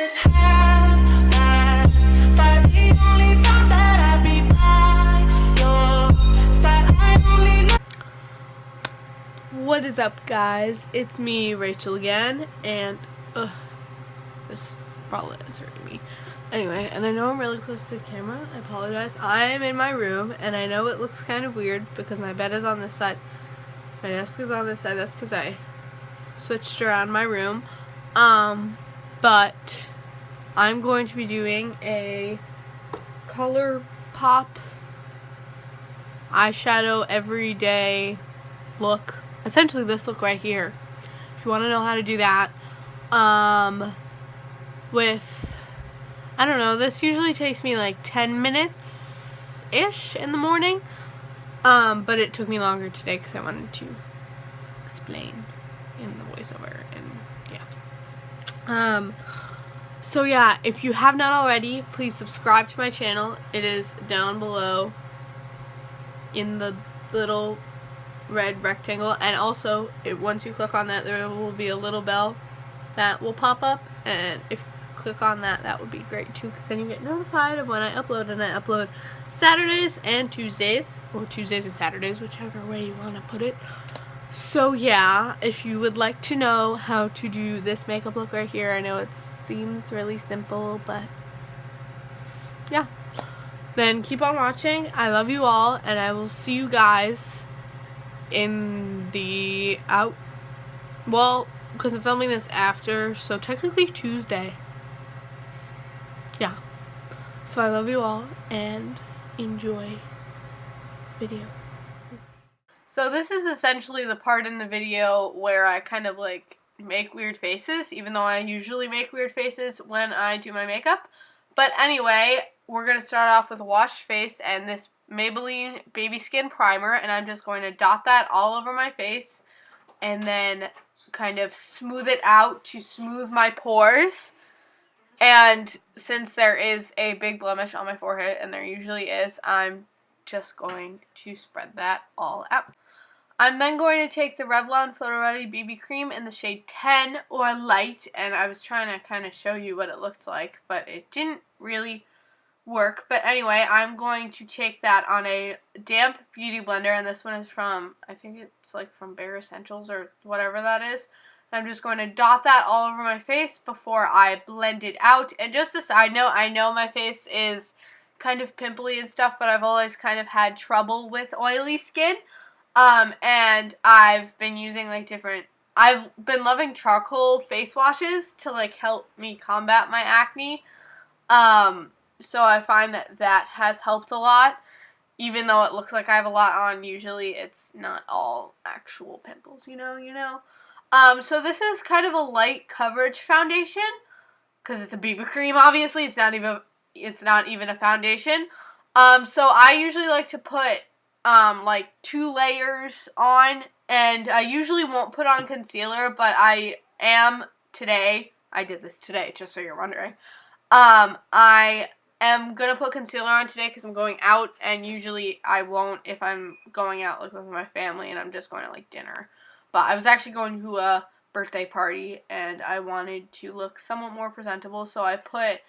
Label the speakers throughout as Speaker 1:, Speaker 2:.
Speaker 1: it's half-assed, but the only time that I be by your side, I only know.
Speaker 2: What is up, guys? It's me, Rachel, again, and this probably is hurting me. Anyway, and I know I'm really close to the camera. I apologize. I'm in my room, and I know it looks kind of weird because my bed is on this side. My desk is on this side. That's because I switched around my room. But I'm going to be doing a ColourPop eyeshadow everyday look. Essentially this look right here. If you want to know how to do that. With, I don't know, this usually takes me like 10 minutes-ish in the morning. But it took me longer today because I wanted to explain in the voiceover, and yeah. So yeah, if you have not already, please subscribe to my channel. It is down below in the little red rectangle, and also once you click on that, there will be a little bell that will pop up, and if you click on that, that would be great too, because then you get notified of when I upload, and I upload Saturdays and Tuesdays, or Tuesdays and Saturdays, whichever way you want to put it. So yeah, if you would like to know how to do this makeup look right here, I know it seems really simple, but yeah, then keep on watching. I love you all, and I will see you guys in the well, because I'm filming this after, so technically Tuesday. Yeah. So I love you all, and enjoy video. So this is essentially the part in the video where I kind of like make weird faces, even though I usually make weird faces when I do my makeup. But anyway, we're going to start off with a washed face and this Maybelline Baby Skin Primer, and I'm just going to dot that all over my face and then kind of smooth it out to smooth my pores. And since there is a big blemish on my forehead, and there usually is, I'm just going to spread that all out. I'm then going to take the Revlon Photo Ready BB Cream in the shade 10 or Light, and I was trying to kind of show you what it looked like, but it didn't really work. But anyway, I'm going to take that on a damp beauty blender, and this one is from, I think it's like from Bare Essentials or whatever that is. I'm just going to dot that all over my face before I blend it out. And just a side note, I know my face is kind of pimply and stuff, but I've always kind of had trouble with oily skin. And I've been using like I've been loving charcoal face washes to like help me combat my acne. So I find that that has helped a lot. Even though it looks like I have a lot on, usually it's not all actual pimples, you know. So this is kind of a light coverage foundation, because it's a BB cream, obviously. It's not even a foundation. So I usually like to put, like 2 layers on, and I usually won't put on concealer, but I am today. I did this today, just so you're wondering. I am going to put concealer on today because I'm going out, and usually I won't if I'm going out like with my family and I'm just going to like dinner. But I was actually going to a birthday party, and I wanted to look somewhat more presentable, so I put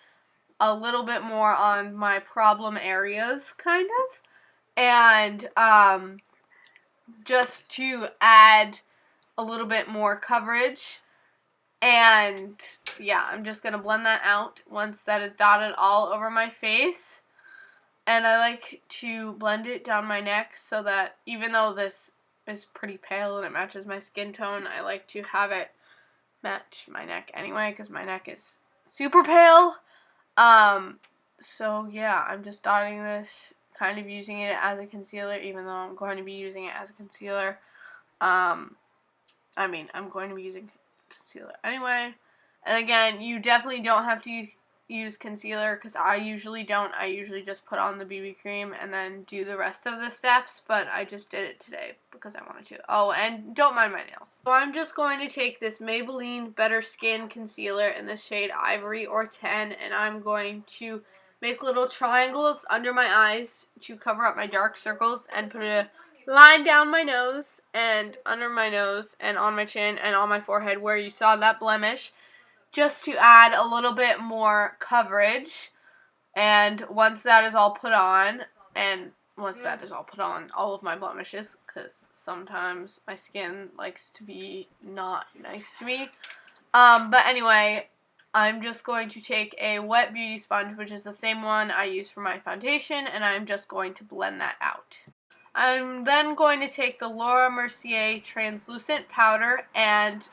Speaker 2: a little bit more on my problem areas, kind of. And just to add a little bit more coverage. And yeah, I'm just going to blend that out once that is dotted all over my face. And I like to blend it down my neck so that even though this is pretty pale and it matches my skin tone, I like to have it match my neck anyway, because my neck is super pale. So yeah, I'm just dotting this, kind of using it as a concealer, even though I'm going to be using it as a concealer. I'm going to be using concealer anyway. And again, you definitely don't have to use concealer, because I usually don't. I usually just put on the BB cream and then do the rest of the steps, but I just did it today because I wanted to. Oh, and don't mind my nails. So I'm just going to take this Maybelline Better Skin Concealer in the shade Ivory or 10, and I'm going to make little triangles under my eyes to cover up my dark circles, and put a line down my nose and under my nose and on my chin and on my forehead where you saw that blemish, just to add a little bit more coverage. And once that is all put on, all of my blemishes, because sometimes my skin likes to be not nice to me. But anyway, I'm just going to take a wet beauty sponge, which is the same one I use for my foundation, and I'm just going to blend that out. I'm then going to take the Laura Mercier translucent powder, and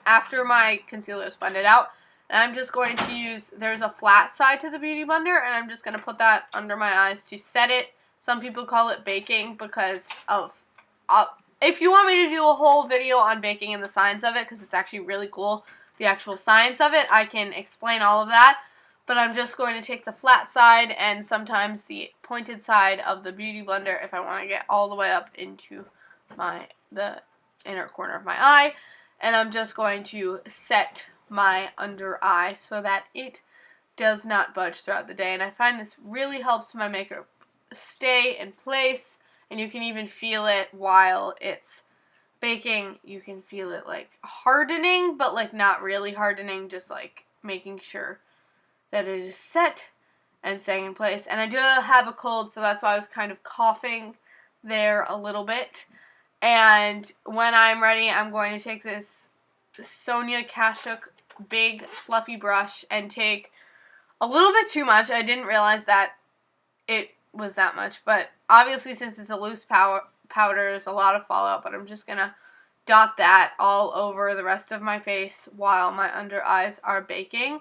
Speaker 2: after my concealer is blended out, and I'm just going to use, there's a flat side to the beauty blender, and I'm just going to put that under my eyes to set it. Some people call it baking because of, if you want me to do a whole video on baking and the science of it, because it's actually really cool, the actual science of it, I can explain all of that. But I'm just going to take the flat side and sometimes the pointed side of the beauty blender if I want to get all the way up into the inner corner of my eye. And I'm just going to set my under eye so that it does not budge throughout the day. And I find this really helps my makeup stay in place. And you can even feel it while it's baking. You can feel it like hardening, but like not really hardening, just like making sure that it is set and staying in place. And I do have a cold, so that's why I was kind of coughing there a little bit. And when I'm ready, I'm going to take this Sonia Kashuk big fluffy brush and take a little bit too much. I didn't realize that it was that much, but obviously since it's a loose powder, there's a lot of fallout, but I'm just going to dot that all over the rest of my face while my under eyes are baking.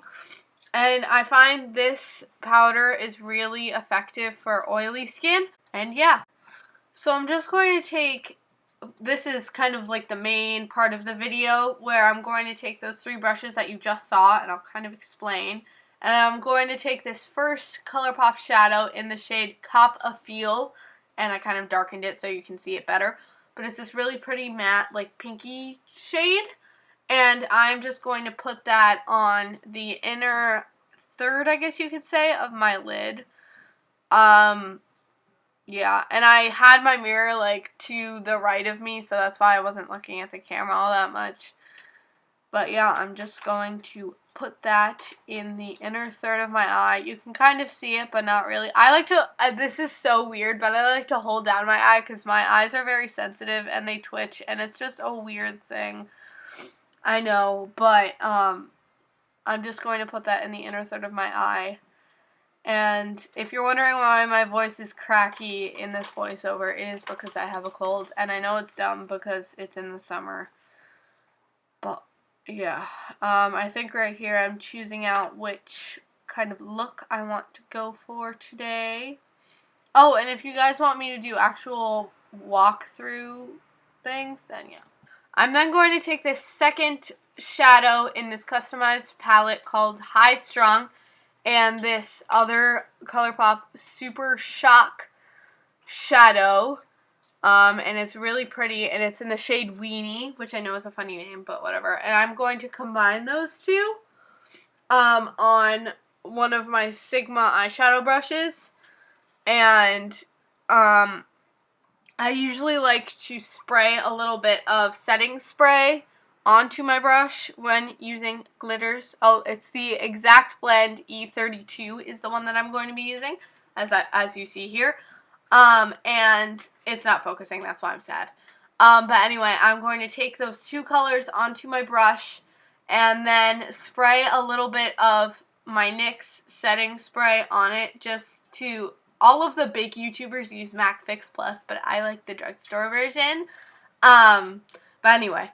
Speaker 2: And I find this powder is really effective for oily skin. And yeah, so I'm just going to take, this is kind of like the main part of the video where I'm going to take those 3 brushes that you just saw and I'll kind of explain. And I'm going to take this first ColourPop shadow in the shade Cop a Feel, and I kind of darkened it so you can see it better. But it's this really pretty matte, like pinky shade. And I'm just going to put that on the inner third, I guess you could say, of my lid. Yeah, and I had my mirror, like, to the right of me, so that's why I wasn't looking at the camera all that much. But yeah, I'm just going to put that in the inner third of my eye. You can kind of see it, but not really. I like to, this is so weird, but I like to hold down my eye because my eyes are very sensitive and they twitch, and it's just a weird thing. I know, but I'm just going to put that in the inner third of my eye. And if you're wondering why my voice is cracky in this voiceover, it is because I have a cold. And I know it's dumb because it's in the summer. But, yeah. I think right here I'm choosing out which kind of look I want to go for today. Oh, and if you guys want me to do actual walkthrough things, then yeah. I'm then going to take this second shadow in this customized palette called High Strung, and this other ColourPop Super Shock shadow, and it's really pretty, and it's in the shade Weenie, which I know is a funny name, but whatever. And I'm going to combine those two on one of my Sigma eyeshadow brushes, and I usually like to spray a little bit of setting spray onto my brush when using glitters. Oh, it's the Exact Blend E32 is the one that I'm going to be using, as you see here. And it's not focusing, that's why I'm sad. But anyway, I'm going to take those 2 colors onto my brush and then spray a little bit of my NYX setting spray on it, just to, all of the big YouTubers use MAC Fix Plus, but I like the drugstore version. But anyway,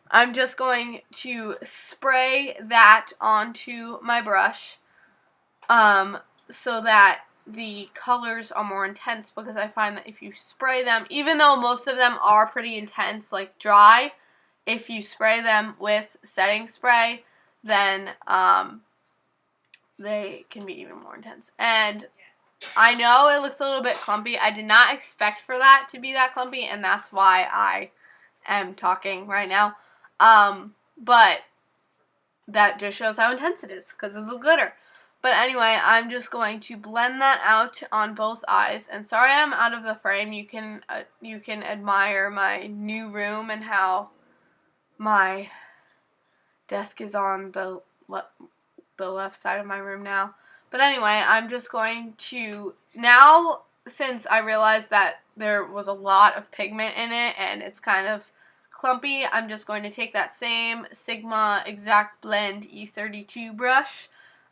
Speaker 2: I'm just going to spray that onto my brush so that the colors are more intense, because I find that if you spray them, even though most of them are pretty intense, like dry, if you spray them with setting spray, then they can be even more intense. And I know it looks a little bit clumpy. I did not expect for that to be that clumpy, and that's why I am talking right now. But that just shows how intense it is because of the glitter. But anyway, I'm just going to blend that out on both eyes. And sorry I'm out of the frame. You can admire my new room and how my desk is on the left side of my room now. But anyway, I'm just going to, now since I realized that there was a lot of pigment in it and it's kind of clumpy, I'm just going to take that same Sigma Exact Blend E32 brush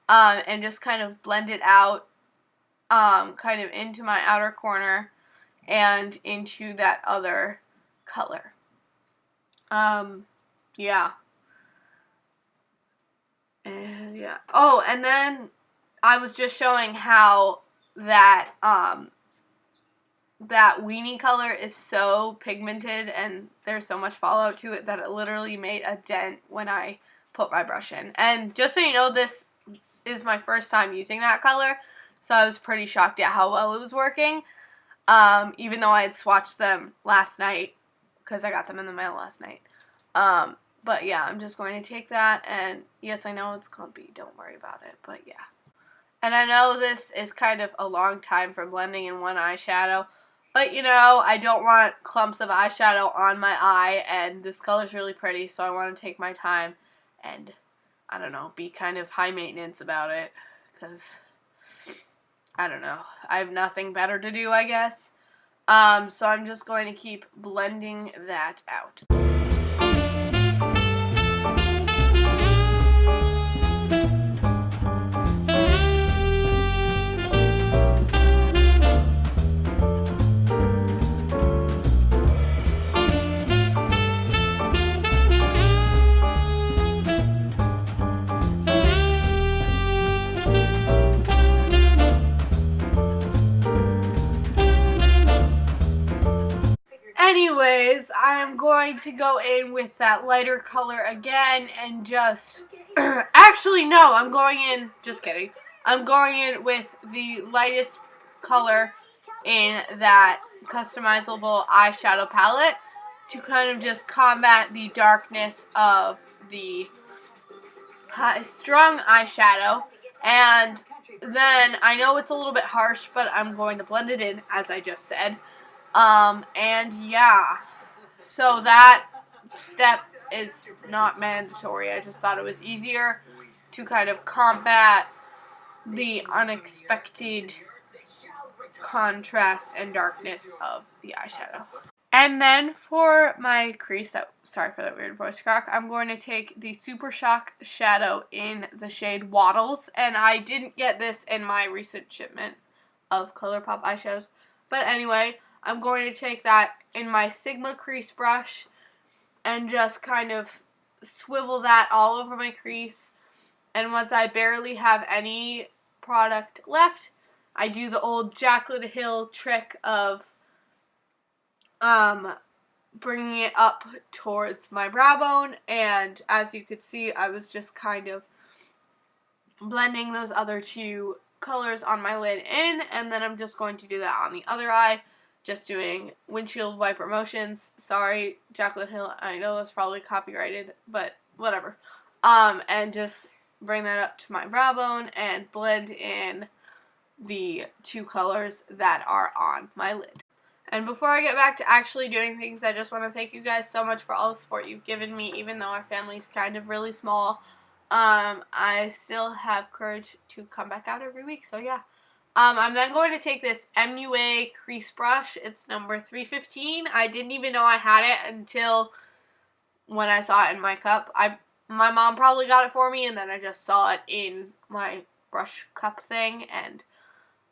Speaker 2: and just kind of blend it out kind of into my outer corner and into that other color. Yeah. And yeah. Oh, and then I was just showing how that that weenie color is so pigmented and there's so much fallout to it that it literally made a dent when I put my brush in. And just so you know, this is my first time using that color, so I was pretty shocked at how well it was working, even though I had swatched them last night because I got them in the mail last night. But yeah, I'm just going to take that, and yes, I know it's clumpy, don't worry about it, but yeah. And I know this is kind of a long time for blending in one eyeshadow, but you know, I don't want clumps of eyeshadow on my eye, and this color's really pretty, so I want to take my time and, I don't know, be kind of high maintenance about it, because, I don't know, I have nothing better to do, I guess. So I'm just going to keep blending that out. Anyways, I'm going to go in with that lighter color again and just, actually no, I'm going in, just kidding, I'm going in with the lightest color in that customizable eyeshadow palette to kind of just combat the darkness of the strong eyeshadow. And then, I know it's a little bit harsh, but I'm going to blend it in, as I just said. And yeah, so that step is not mandatory. I just thought it was easier to kind of combat the unexpected contrast and darkness of the eyeshadow. And then for my crease, sorry for that weird voice crack, I'm going to take the Super Shock Shadow in the shade Waddles. And I didn't get this in my recent shipment of ColourPop eyeshadows. But anyway, I'm going to take that in my Sigma crease brush and just kind of swivel that all over my crease. And once I barely have any product left, I do the old Jaclyn Hill trick of bringing it up towards my brow bone. And as you could see, I was just kind of blending those other two colors on my lid in, and then I'm just going to do that on the other eye, just doing windshield wiper motions. Sorry, Jaclyn Hill, I know it's probably copyrighted, but whatever. And just bring that up to my brow bone and blend in the two colors that are on my lid. And before I get back to actually doing things, I just want to thank you guys so much for all the support you've given me, even though our family's kind of really small. I still have courage to come back out every week, so yeah. I'm then going to take this MUA crease brush. It's number 315. I didn't even know I had it until when I saw it in my cup. My mom probably got it for me, and then I just saw it in my brush cup thing, and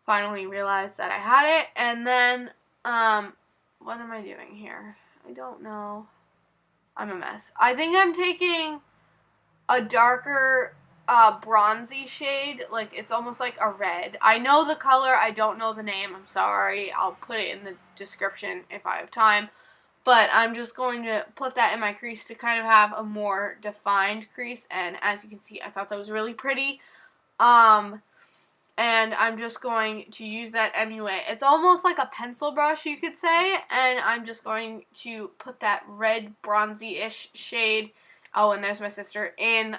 Speaker 2: finally realized that I had it. And then, what am I doing here? I don't know. I'm a mess. I think I'm taking a darker bronzy shade, like it's almost like a red. I know the color, I don't know the name, I'm sorry. I'll put it in the description if I have time. But I'm just going to put that in my crease to kind of have a more defined crease, and as you can see, I thought that was really pretty. And I'm just going to use that MUA. It's almost like a pencil brush, you could say, and I'm just going to put that red bronzy-ish shade, oh, and there's my sister, in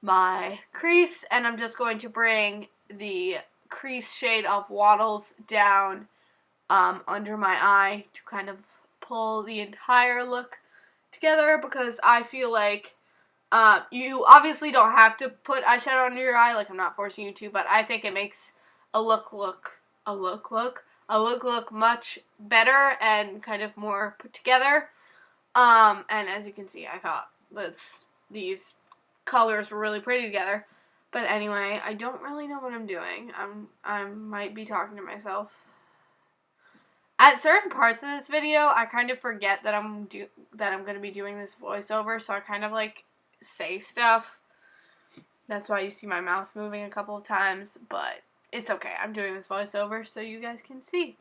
Speaker 2: my crease, and I'm just going to bring the crease shade of Waddles down under my eye to kind of pull the entire look together, because I feel like You obviously don't have to put eyeshadow under your eye, like I'm not forcing you to, but I think it makes a look much better and kind of more put together. And as you can see, I thought these colors were really pretty together. But anyway, I don't really know what I'm doing. I might be talking to myself. At certain parts of this video, I kind of forget that I'm going to be doing this voiceover, so I kind of like say stuff. That's why you see my mouth moving a couple of times, but it's okay. I'm doing this voiceover so you guys can see.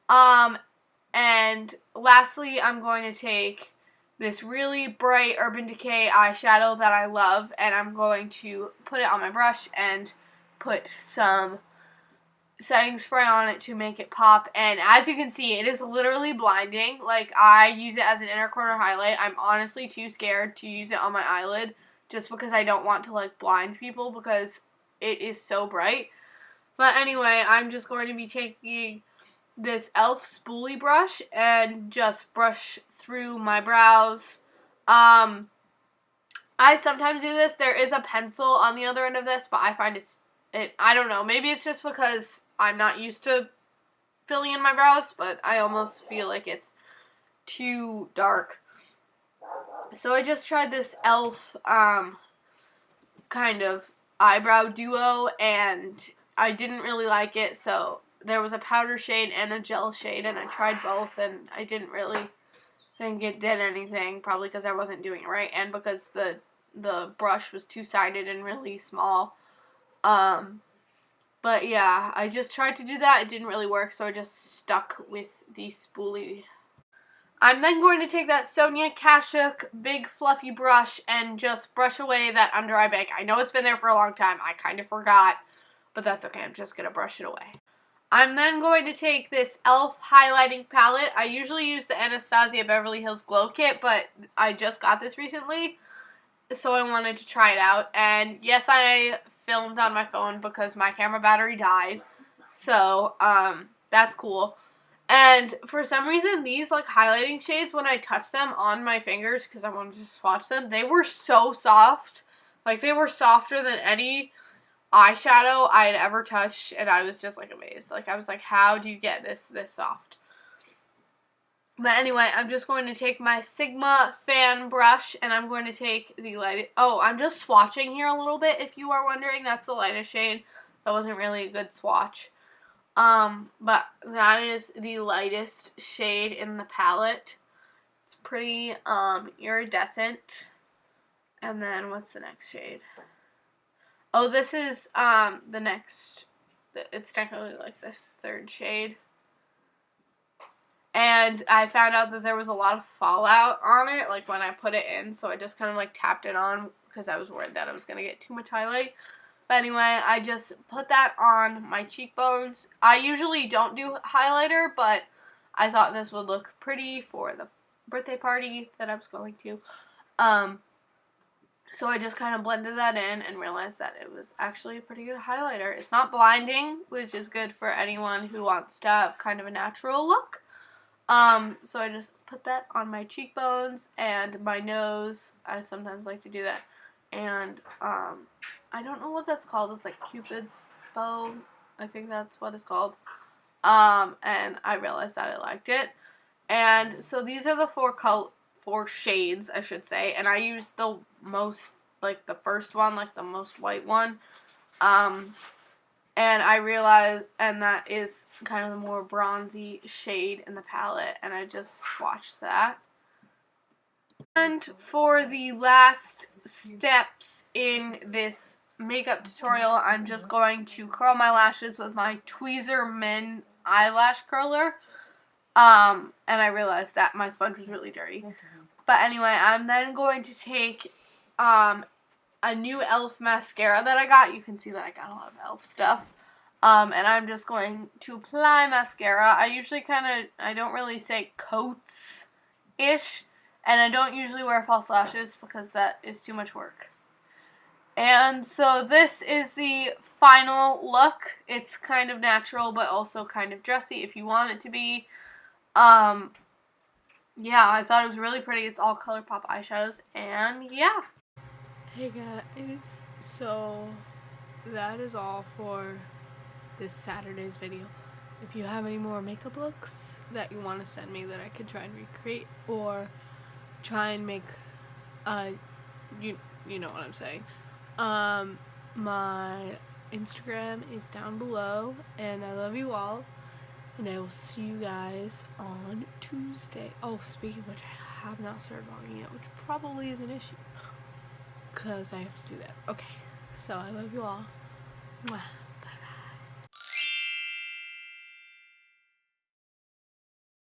Speaker 2: And lastly, I'm going to take this really bright Urban Decay eyeshadow that I love, and I'm going to put it on my brush and put some setting spray on it to make it pop. And as you can see, it is literally blinding. Like, I use it as an inner corner highlight. I'm honestly too scared to use it on my eyelid just because I don't want to like blind people because it is so bright. But anyway, I'm just going to be taking this e.l.f. spoolie brush and just brush through my brows. I sometimes do this. There is a pencil on the other end of this, but I find I don't know, maybe it's just because I'm not used to filling in my brows, but I almost feel like it's too dark. So I just tried this e.l.f. Kind of eyebrow duo, and I didn't really like it, so there was a powder shade and a gel shade, and I tried both, and I didn't really think it did anything, probably because I wasn't doing it right, and because the brush was two-sided and really small. But yeah, I just tried to do that. It didn't really work, so I just stuck with the spoolie. I'm then going to take that Sonia Kashuk big fluffy brush and just brush away that under eye bag. I know it's been there for a long time. I kind of forgot, but that's okay. I'm just going to brush it away. I'm then going to take this e.l.f. highlighting palette. I usually use the Anastasia Beverly Hills Glow Kit, but I just got this recently, so I wanted to try it out. And yes, I filmed on my phone because my camera battery died, so that's cool. And for some reason, these like highlighting shades, when I touched them on my fingers because I wanted to swatch them, they were so soft. Like, they were softer than any eyeshadow I had ever touched, and I was just like amazed. Like, I was like, how do you get this soft? But anyway, I'm just going to take my Sigma fan brush, and I'm going to take the light. Oh, I'm just swatching here a little bit, if you are wondering. That's the lightest shade. That wasn't really a good swatch. But that is the lightest shade in the palette. It's pretty, iridescent. And then, what's the next shade? Oh, this is, the next, it's technically like this third shade. And I found out that there was a lot of fallout on it, like, when I put it in, so I just kind of, like, tapped it on because I was worried that I was going to get too much highlight. But anyway, I just put that on my cheekbones. I usually don't do highlighter, but I thought this would look pretty for the birthday party that I was going to. So I just kind of blended that in and realized that it was actually a pretty good highlighter. It's not blinding, which is good for anyone who wants to have kind of a natural look. So I just put that on my cheekbones and my nose. I sometimes like to do that. And, I don't know what that's called. It's like Cupid's bow. I think that's what it's called. And I realized that I liked it. And so these are the four shades, I should say. And I used the most, like the first one, like the most white one. And I realized, and that is kind of the more bronzy shade in the palette. And I just swatched that. And for the last steps in this makeup tutorial, I'm just going to curl my lashes with my Tweezer Min eyelash curler. And I realized that my sponge was really dirty. But anyway, I'm then going to take a new e.l.f. mascara that I got. You can see that I got a lot of e.l.f. stuff. And I'm just going to apply mascara. I usually I don't really say coats-ish. And I don't usually wear false lashes because that is too much work. And so this is the final look. It's kind of natural, but also kind of dressy if you want it to be. Yeah, I thought it was really pretty. It's all ColourPop eyeshadows, and yeah. Hey guys, so that is all for this Saturday's video. If you have any more makeup looks that you want to send me that I could try and recreate or try and make, you know what I'm saying. My Instagram is down below, and I love you all, and I will see you guys on Tuesday. Oh, speaking of which, I have not started vlogging yet, which probably is an issue because I have to do that. Okay, so I love you all. Mwah.